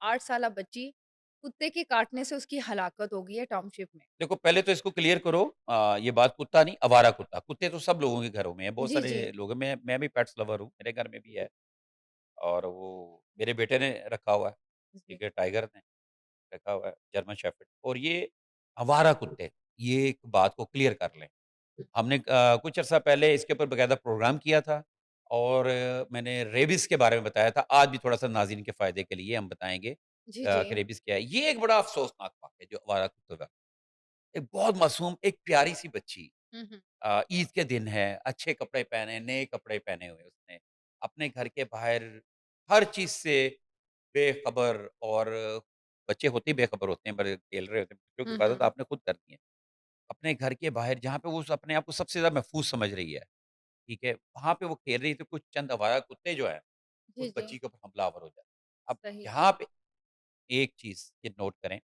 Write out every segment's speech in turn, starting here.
8 साला बच्ची कुत्ते के काटने से उसकी हलाकत हो गई है टाउनशिप में। देखो पहले तो इसको क्लियर करो ये बात कुत्ता नहीं, आवारा कुत्ता। कुत्ते तो सब लोगों के घरों में हैं, बहुत जी, सारे जी। लोग हैं, मैं भी पेट्स लवर हूँ, मेरे घर में भी है और वो मेरे बेटे ने रखा हुआ है, जी। ठीक है, टाइगर ने रखा हुआ है, जर्मन शेफ़र्ड और ये आवारा कुत्ते हैं, ये एक बात को क्लियर कर लें। हमने कुछ अर्सा पहले इसके ऊपर बाकायदा प्रोग्राम किया था और मैंने रेबीज़ के बारे में बताया था। आज भी थोड़ा-सा नाज़रीन के फ़ायदे के लिए हम बताएँगे जी, जी। कि रेबीज़ क्या है। ये एक बड़ा अफ़सोसनाक वाक़या है जो आवारा कुत्तों का। एक बहुत मासूम, एक प्यारी-सी बच्ची हुँ, हुँ। ईद के दिन है, अच्छे कपड़े पहने, नए कपड़े पहने हुए उसने, अपने घर के बाहर हर चीज़ से बेखबर और बच्चे होते ही बेखबर होते हैं, बड़े खेल रहे होते हैं, बच्चों की हुँ, हिफाज़त हुँ। आपने खुद करनी है। अपने घर के बाहर जहाँ पे वो अपने आप को सबसे ज़्यादा महफ़ूज़ समझ रही है, ठीक है? वहाँ पे वो खेल रही थी, कुछ चंद आवारा कुत्ते जो हैं, जी, उस जी। बच्ची के ऊपर हमलावर हो जाते हैं। अब सही। यहाँ पे एक चीज़ ये नोट करें,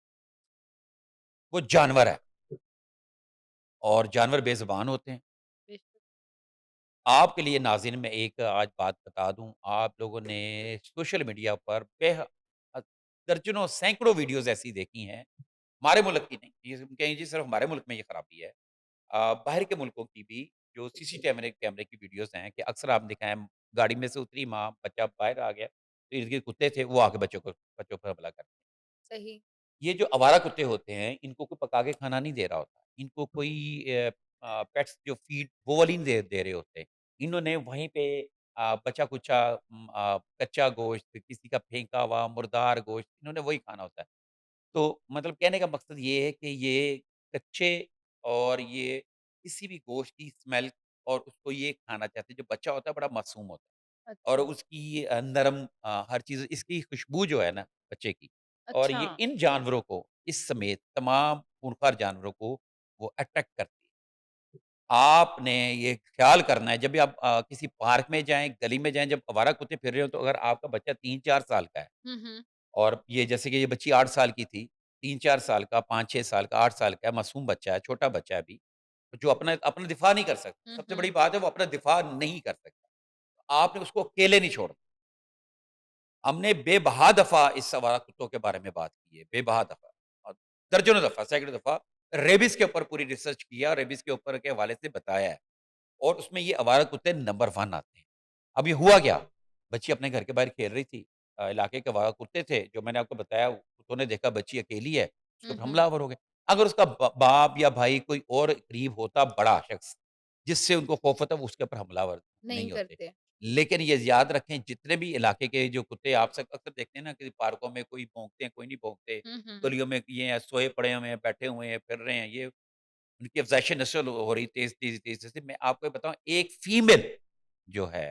वो जानवर है और जानवर बेज़ुबान होते हैं। बेशक। आपके लिए नाज़रीन मैं एक आज बात बता दूँ, आप लोगों ने सोशल मीडिया पर दर्जनों, सैकड़ों वीडियोज़ ऐसी देखी हैं, हमारे मुल्क की नहीं, ये कहें जी सिर्फ़ हमारे मुल्क में ये खराबी है। बाहर के मुल्कों की भी जो सीसी कैमरे कैमरे की वीडियोज़ हैं कि अक्सर आपने देखा है, गाड़ी में से उतरी माँ, बच्चा बाहर आ गया, तो इर्द-गिर्द कुत्ते थे, वो आके बच्चों पर हमला करते हैं। सही। ये जो आवारा कुत्ते होते हैं, इनको कोई पका के खाना नहीं दे रहा होता। इनको कोई पेट्स जो फीड वो वाली नहीं दे दे रहे होते। इन्होंने वहीं पे बचा-कुचा कच्चा गोश्त, किसी का फेंका हुआ मुर्दार गोश्त, इन्होंने वही खाना होता है। तो मतलब कहने का मकसद ये है कि ये कच्चे और ये किसी भी गोश्त की स्मेल और उसको ये खाना चाहते हैं। जो बच्चा होता है बड़ा मासूम होता है और अच्छा। उसकी नरम हर चीज़ इसकी खुशबू जो है ना बच्चे की और अच्छा। ये इन जानवरों को इस समेत तमाम खूंखार जानवरों को वो अट्रैक्ट करती है। आपने ये ख़्याल करना है जब भी आप किसी पार्क में जाएँ, गली में जाएँ, जब आवारा कुत्ते फिर रहे हो तो अगर आपका बच्चा 3-4 साल का है हुँ, हुँ। और ये जैसे कि ये बच्ची 8 साल की थी, 3-4 साल का, 5-6 साल का, 8 साल का मासूम बच्चा है, छोटा बच्चा है अभी, जो अपना अपना दिफ़ा नहीं कर सकता। हुँ, सबसे बड़ी हुँ। बात है वो अपना दिफ़ा नहीं कर सकता। आपने उसको अकेले नहीं छोड़ना। हमने बेबहा दफ़ा इस आवारा कुत्तों के बारे में बात की है, बेबहा दफ़ा और दर्जनों दफ़ा, सैकड़ों दफ़ा रेबीज़ के ऊपर पूरी रिसर्च किया और रेबीज़ के ऊपर के हवाले से बताया है और उसमें ये आवारा कुत्ते नंबर 1 आते हैं। अब ये हुआ क्या? बच्ची अपने घर के बाहर खेल रही थी इलाके के आवारा कुत्ते थे, जो मैंने आपको बताया, कुत्तों ने देखा बच्ची अकेली है, उसके हुँ, ऊपर हुँ। हमलावर हो गए। अगर उसका बाप या भाई कोई और करीब होता बड़ा शख़्स, जिससे उनको खौफ होता, वो उसके ऊपर हमलावर नहीं नहीं होते। करते। लेकिन ये याद रखें जितने भी इलाके के जो कुत्ते आप अक्सर देखते हैं ना कि पार्कों में कोई भौंकते हैं, कोई नहीं भौंकते, हुँ, हुँ। गलियों में ये हैं, सोए पड़े हुए हैं, बैठे हुए हैं, फिर रहे हैं, ये उनकी अफ़ज़ाइश नस्ल हो रही तेज़-तेज़ से। मैं आपको बताऊँ एक फीमेल जो है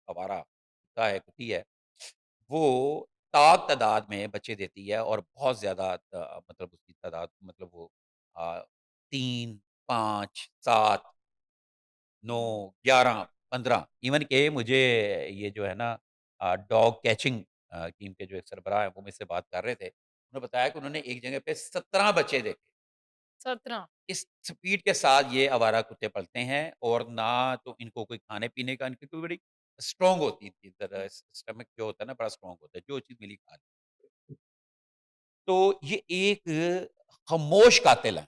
आवारा कुत्ता है, कुत्ती है, वो तादाद में बच्चे देती है और बहुत ज़्यादा मतलब उसकी तादाद मतलब वो 3, 5, 7, 9, 11, 15 इवन के मुझे ये जो है ना डॉग कैचिंग टीम के जो एक सरबराह हैं, वो मुझसे बात कर रहे थे। उन्होंने बताया कि उन्होंने एक जगह पे 17 बच्चे देखे। 17। इस स्पीड के साथ ये आवारा कुत्ते पलते हैं और ना तो इनको कोई खाने-पीने का इनकी कोई बड़ी स्ट्रॉन्ग होती है इनकी तरह स्टमक जो होता है ना बड़ा स्ट्रॉन्ग होता है, जो चीज़ मिली खा ली। तो ये एक खामोश कातिल है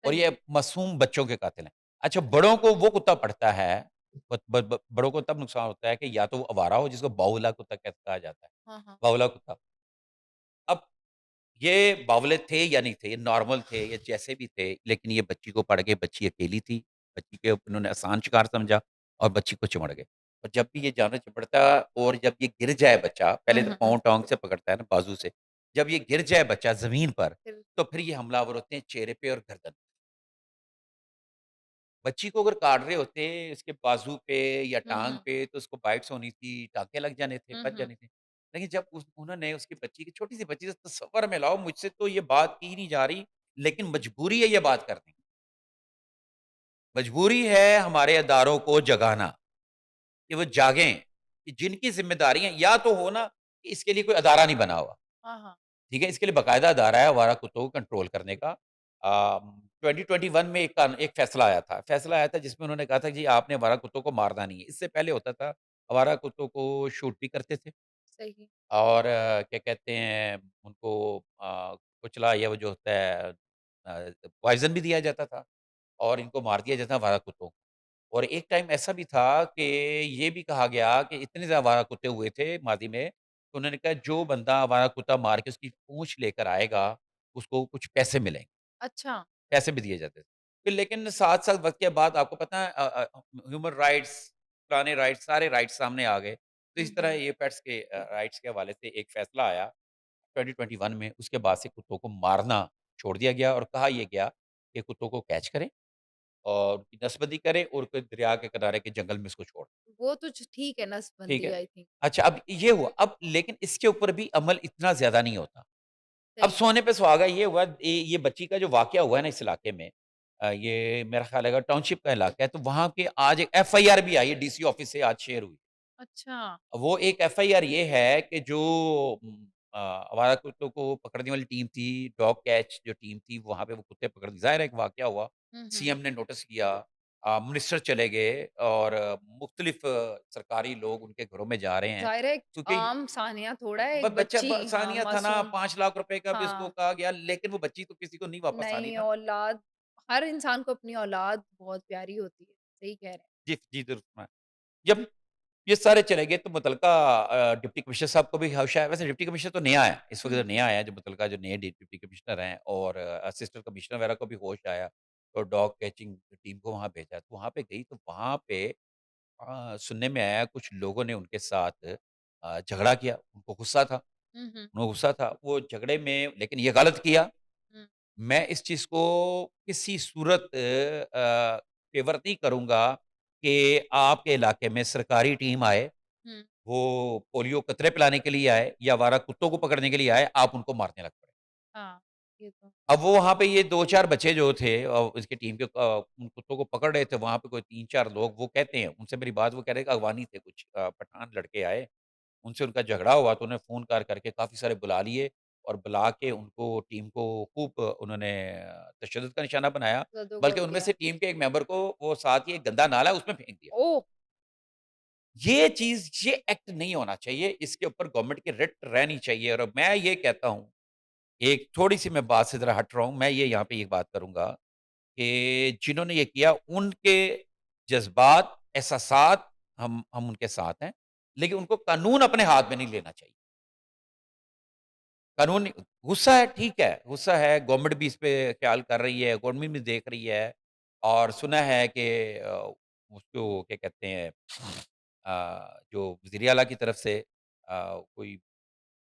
और ये सही। मासूम बच्चों के कातिल हैं। अच्छा बड़ों को वो कुत्ता पड़ता है, ब ब ब बड़ों को तब नुकसान होता है कि या तो वो आवारा हो जिसको बाउला कुत्ता कहा जाता है, हाँ, हाँ। बाउला कुत्ता। अब ये बावले थे या नहीं थे, ये नॉर्मल थे या जैसे भी थे, लेकिन ये बच्ची को पड़ गए, बच्ची अकेली थी, बच्ची के उन्होंने आसान शिकार समझा और बच्ची को चिमड़ गए। और जब भी ये जानवर चिपड़ता और जब ये गिर जाए बच्चा, हुँ, पहले तो हुँ। पाँव-टॉँग से पकड़ता है ना, बाजू से, जब ये गिर जाए बच्चा ज़मीन पर, फिर तो फिर ये हमलावर होते हैं चेहरे पे और गर्दन। बच्ची को अगर काट रहे होते, इसके बाजू पे या हुँ, टाँग हुँ। पे, तो उसको बाइट्स होनी थी, टाँके लग जाने थे, हुँ, बच हुँ। जाने थे। लेकिन जब उन्होंने उसकी बच्ची की छोटी-सी बच्ची से तसव्वुर में लाओ, मुझसे तो ये बात की नहीं जा रही, लेकिन मजबूरी है ये बात करनी। मजबूरी है हमारे अदारों को जगाना, कि वो जागें, कि जिनकी ज़िम्मेदारियाँ या तो हो ना, कि इसके लिए कोई अदारा नहीं बना हुआ। हाँ, हाँ। ठीक है? इसके लिए बाकायदा अदारा है आवारा कुत्तों को कंट्रोल करने का। 2021 में एक फैसला आया था। फैसला आया था जिसमें उन्होंने कहा था जी आपने आवारा कुत्तों को मारना नहीं है। इससे पहले होता था आवारा कुत्तों को शूट भी करते थे। सही। और क्या कहते हैं उनको कुचला या वो जो होता है पॉइज़न भी दिया जाता था और इनको मार दिया जाता था आवारा कुत्तों को। और एक टाइम ऐसा भी था कि ये भी कहा गया कि इतने ज़्यादा आवारा कुत्ते हुए थे माज़ी में, तो उन्होंने कहा जो बंदा आवारा कुत्ता मार के उसकी पूँछ लेकर आएगा, उसको कुछ पैसे मिलेंगे। अच्छा। पैसे भी दिए जाते थे। फिर लेकिन साथ-साथ वक़्त के बाद आपको पता है ह्यूमन राइट्स, पुराने राइट्स, सारे राइट्स सामने आ गए। तो हुँ, इस तरह हुँ। ये पेट्स के राइट्स के हवाले से एक फ़ैसला आया 2021 में, उसके बाद से कुत्तों को मारना छोड़ दिया गया और कहा ये गया कि कुत्तों को कैच करें और उनकी नस्बंदी करें और कोई दरिया के किनारे के जंगल में उसको छोड़ दें। वो तो ठीक है ठीक नसबंदी है? I think. अच्छा अब ये हुआ, अब लेकिन इसके ऊपर भी अमल इतना ज़्यादा नहीं होता। अब सही। सोने पे सुहागा ये हुआ ये बच्ची का जो वाक़या हुआ है ना इस इलाके में ये मेरा ख़्याल है टाउनशिप का इलाका है, तो वहाँ पे आज एक एफआईआर भी आई है डीसी ऑफ़िस से आज शेयर हुई। अच्छा। वो एक एफआईआर ये है कि जो आवारा कुत्तों को पकड़ने वाली टीम थी, डॉग कैच जो टीम थी, वहाँ पे वो कुत्ते पकड़ ज़ाहिर है एक वाक़या हुआ, हुँ, हुँ। सीएम ने नोटिस किया मिनिस्टर चले गए और मुख्तलिफ सरकारी लोग उनके घरों में जा रहे हैं, ज़ाहिर है एक क्योंकि आम सानिया थोड़ा है, ब एक बच्चा बच्ची ब हाँ, सानिया था ना मासूम 5 लाख रुपए का भी उसको हाँ, कहा गया, लेकिन वो बच्ची तो किसी को नहीं वापस आनी नहीं ना। औलाद हर इंसान को अपनी औलाद बहुत प्यारी होती है। सही कह रहे हैं। जी, जी, दुरुस्त फ़रमाया। जब ये सारे चले गए तो मुतलका डिप्टी कमिश्नर साहब को भी होश आया, वैसे डिप्टी कमिश्नर तो नया है, इस वक़्त हुँ, तो नया आया है जो मुतलका जो नए डिप्टी कमिश्नर हैं और असिस्टेंट कमिश्नर वगैरह को भी होश आया, तो डॉग कैचिंग टीम को वहाँ भेजा, तो वहाँ पे गई तो वहाँ पे सुनने में आया कुछ लोगों ने उनके साथ झगड़ा किया, उनको गुस्सा था हुँ, हुँ, उनको गुस्सा था, वो झगड़े में लेकिन ये गलत किया, हुँ, मैं इस चीज़ को किसी सूरत फ़ेवर नहीं करूँगा कि आपके इलाके में सरकारी टीम आए, हुँ। वो पोलियो कतरे पिलाने के लिए आए या आवारा कुत्तों को पकड़ने के लिए आए, आप उनको मारने लग पड़े। हाँ, ये तो अब वो वहाँ पे ये 2-4 बच्चे जो थे इसकी टीम के उन कुत्तों को पकड़ रहे थे, वहाँ पे कोई 3-4 लोग वो कहते हैं, उनसे मेरी बात वो कह रहे हैं कि अगवानी थे कुछ पठान लड़के आए, उनसे उनका झगड़ा हुआ तो उन्होंने फ़ोन कर करके काफ़ी सारे बुला लिए और बुला के उनको टीम को खूब उन्होंने तशद्दुद का निशाना बनाया, बल्कि जादूगर उनमें किया। से टीम के एक मेंबर को वो साथ ही एक गंदा नाला है उसमें फेंक दिया। ओह! ये एक्ट नहीं होना चाहिए, इसके ऊपर गवर्नमेंट की रिट रहनी चाहिए और मैं ये कहता हूँ, एक थोड़ी-सी मैं बात से ज़रा हट रहा हूँ, मैं ये यहाँ पे ये बात करूँगा कि जिन्होंने ये किया उनके जज़्बात, एहसासात हम उनके साथ हैं, लेकिन उनको कानून अपने हाथ में नहीं लेना चाहिए। कानूनी गुस्सा है, ठीक है, गुस्सा है, गवर्नमेंट भी इस पे ख़्याल कर रही है, गवर्नमेंट भी देख रही है और सुना है कि उसको क्या कहते हैं जो वज़ीर आला की तरफ से कोई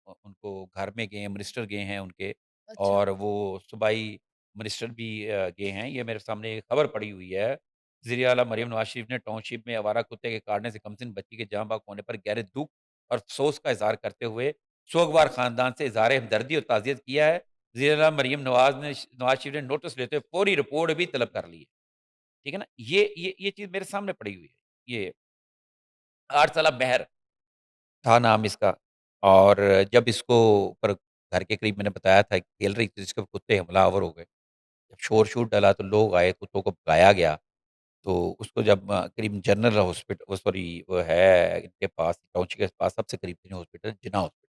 उनको घर में गए हैं, मिनिस्टर गए हैं उनके अच्छा, और वो सूबाई मिनिस्टर भी गए हैं। ये मेरे सामने एक खबर पड़ी हुई है। वज़ीर आला मरीम नवाज़ शरीफ ने टाउनशिप में आवारा कुत्ते के काटने से कमसिन बच्ची के जाँ बहक होने पर गहरे दुःख और अफ़सोस का इज़हार करते हुए सोगवार ख़ानदान से इज़हार हमदर्दी और ताज़ियत किया है। वज़ीर आला मरीम नवाज़ शरीफ ने नोटिस लेते हुए फ़ौरी रिपोर्ट भी तलब कर ली है। ठीक है ना? ये चीज़ मेरे सामने पड़ी हुई है। ये 8 साला महर था नाम इसका और जब इसको ऊपर घर के करीब मैंने बताया था खेल रही थी जिसके कुत्ते हमलावर हो गए। जब शोर-शूर डला तो लोग आए, कुत्तों को भगाया गया। तो उसको जब करीब जनरल वो सॉरी वो है इनके पास टाउनशिप के पास सबसे करीब तीन हॉस्पिटल जिन्ना हॉस्पिटल।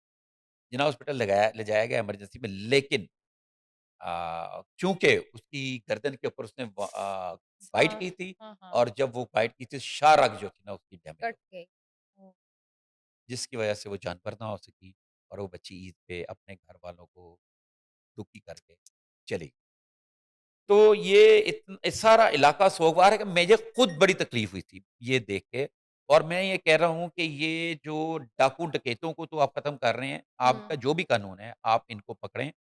जिन्ना हॉस्पिटल लगाया ले जाया गया इमरजेंसी में लेकिन चूँकि उसकी गर्दन के ऊपर उसने बाइट सा की थी हाँ, हाँ, और जब वो बाइट की थी शाह-रग जो थी ना उसकी डैमेज कट हो गई। ओह! जिसकी वजह से वो जानवर ना हो सकी और वो बच्ची ईद पे अपने घरवालों को दुखी करके चली। तो ये सारा इलाका सोगवार है कि मुझे खुद बड़ी तकलीफ़ हुई थी, ये देख के और मैं ये कह रहा हूँ कि ये जो डाकू डकैतों को तो आप ख़त्म कर रहे हैं, आपका हुँ, जो भी कानून है, आप इनको पकड़ें,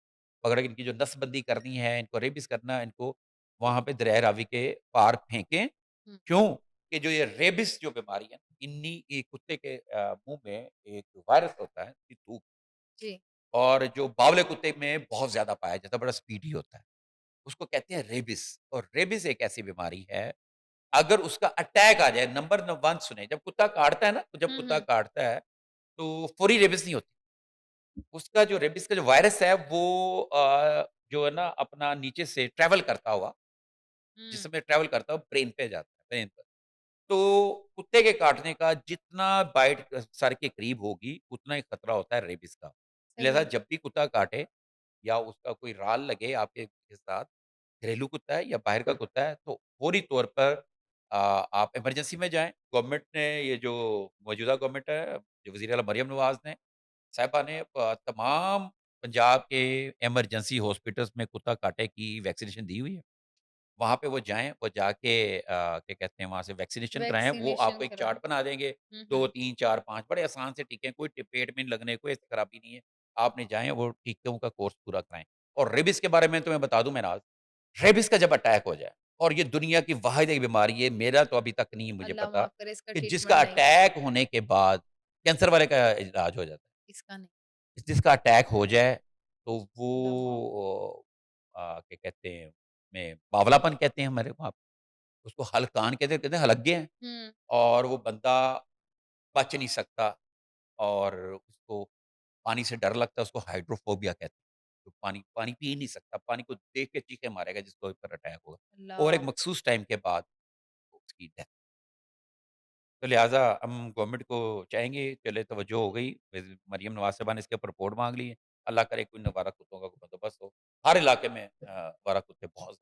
पकड़ के इनकी जो नसबंदी करनी है, इनको रेबिस करना है, इनको वहाँ पे दरियाए रावी के पार फेंकें। हुँ, क्यों? कि जो ये रेबिस जो बीमारी है, इन्हीं ये कुत्ते के मुँह में एक वायरस होता है, इसकी थूक जी। और जो बावले कुत्ते में बहुत ज़्यादा पाया जाता है, बड़ा स्पीडी होता है। उसको कहते हैं रेबिस और रेबिस एक ऐसी बीमारी है, अगर उसका अटैक आ जाए नंबर न 1 सुने, जब कुत्ता काटता है ना, तो जब हुँ, कुत्ता हुँ, काटता है, तो फौरी रेबिस नहीं होती। उसका जो रेबिस का जो वायरस है वो जो है ना अपना नीचे से ट्रैवल करता हुआ, हुँ, जिसमें ट्रैवल करता हुआ ब्रेन पे जाता है, ब्रेन पर। तो कुत्ते के काटने का जितना बाइट सर के करीब होगी, उतना ही खतरा होता है रेबीज़ का। लिहाज़ा सही। जब भी कुत्ता काटे या उसका कोई राल लगे आपके के साथ, घरेलू कुत्ता है या बाहर का कुत्ता है, तो फौरी तौर पर आप इमरजेंसी में जाएँ। गवर्नमेंट ने ये जो मौजूदा गवर्नमेंट है, जो वज़ीर आला मरियम नवाज़ ने साहिबा ने तमाम पंजाब के इमरजेंसी हॉस्पिटल्स में कुत्ता काटे की वैक्सीनेशन दी हुई है। वहाँ पे वो जाएँ, वो जाके क्या कहते हैं वहाँ से वैक्सीनेशन कराएँ, वो वैक्सीनेशन आपको एक कराएँ। चार्ट बना देंगे, हुँ, 2, हुँ। 3, 4, 5 बड़े आसान से टीके हैं, कोई पेट में नहीं लगने, कोई ऐसी खराबी नहीं है। आपने जाएँ वो टीकों का कोर्स पूरा कराएँ। और रेबीज़ के बारे में तो मैं बता दूँ महराज, रेबीज़ का जब अटैक हो जाए और ये दुनिया की वाहिद एक बीमारी है, मेरा तो अभी तक नहीं मुझे अल्लाह पता, माफ़ करे, इसका कि जिसका ट्रीटमेंट नहीं है, अटैक होने के बाद कैंसर वाले का इलाज हो जाता है। इसका नहीं। जिसका अटैक हो जाए, तो अल्लाह माफ़ वो क्या कहते हैं, में बावलापन कहते हैं हमारे वहाँ पे, उसको हलकान कहते हैं हलक गए हैं हुँ, और वो बंदा बच नहीं सकता और उसको पानी से डर लगता है, उसको हाइड्रोफोबिया कहते हैं। तो पानी पानी पी ही नहीं सकता, पानी को देख के चीखें मारेगा जिसको ऊपर अटैक होगा और एक अल्लाह! मखसूस टाइम के बाद उसकी डेथ। तो लिहाज़ा हम गवर्नमेंट को चाहेंगे चले तवज्जो हो गई, मरियम नवाज़ साहिबा ने इसके ऊपर रिपोर्ट माँग ली है। अल्लाह करे कोई आवारा कुत्तों का कोई बंदोबस्त हो। हर इलाके में आवारा कुत्ते बहुत